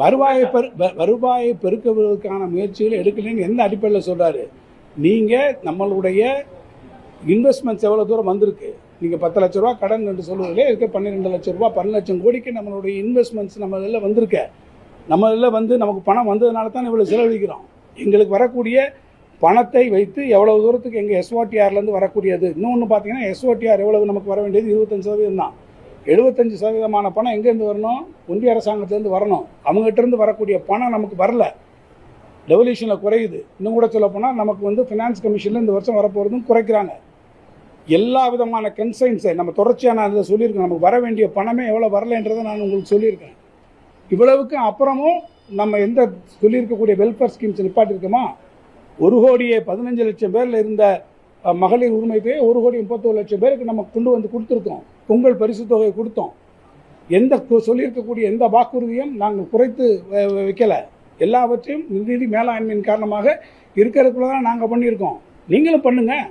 வருவாயை பெருக்குவதற்கான முயற்சிகள் எடுக்கலன்னு எந்த அடிப்படையில் சொல்றாரு? நீங்க நம்மளுடைய இன்வெஸ்ட்மெண்ட்ஸ் எவ்வளவு தூரம் வந்திருக்கு? நீங்க 10 லட்ச ரூபா கடன் என்று சொல்லுவதிலே இருக்க 12 லட்சம் ரூபாய் 12 லட்சம் கோடிக்கு நம்மளுடைய இன்வெஸ்ட்மெண்ட்ஸ் நம்ம இதில் வந்திருக்க. நம்ம இதில் நமக்கு பணம் வந்ததுனால தான் இவ்வளோ செலவழிக்கிறோம். எங்களுக்கு வரக்கூடிய பணத்தை வைத்து எவ்வளவு தூரத்துக்கு எங்கள் எஸ்ஓடிஆர்லேருந்து வரக்கூடியது. இன்னொன்று பார்த்தீங்கன்னா எஸ்ஓடிஆர் எவ்வளவு நமக்கு வர வேண்டியது 25% தான். 75% பணம் எங்கேருந்து வரணும்? ஒன்றிய அரசாங்கத்திலேருந்து வரணும். அவங்ககிட்டருந்து வரக்கூடிய பணம் நமக்கு வரல, டெவல்யூஷனில் குறையுது. இன்னும் கூட சொல்ல போனால் நமக்கு ஃபினான்ஸ் கமிஷனில் இந்த வருஷம் வரப்போகிறதும் குறைக்கிறாங்க. எல்லா விதமான கன்சைன்ஸை நம்ம தொடர்ச்சியாக நான் அதில் சொல்லியிருக்கேன். நமக்கு வர வேண்டிய பணமே எவ்வளோ வரலைன்றதை நான் உங்களுக்கு சொல்லியிருக்கேன். இவ்வளவுக்கு அப்புறமும் நம்ம எந்த சொல்லியிருக்கக்கூடிய வெல்ஃபேர் ஸ்கீம்ஸ் நிப்பாட்டிருக்கோமா? 1,15 லட்சம் பேரில் இருந்த மகளிர் உரிமை தொகை 1,31 லட்சம் பேருக்கு நம்ம கொண்டு கொடுத்துருக்கோம். பொங்கல் பரிசு தொகை கொடுத்தோம். எந்த சொல்லியிருக்கக்கூடிய எந்த வாக்குறுதியும் நாங்கள் குறைத்து வைக்கலை. எல்லாவற்றையும் நிதி மேலாண்மையின் காரணமாக இருக்கிறதுக்குள்ள தான் நாங்கள் பண்ணியிருக்கோம். நீங்களும் பண்ணுங்கள்.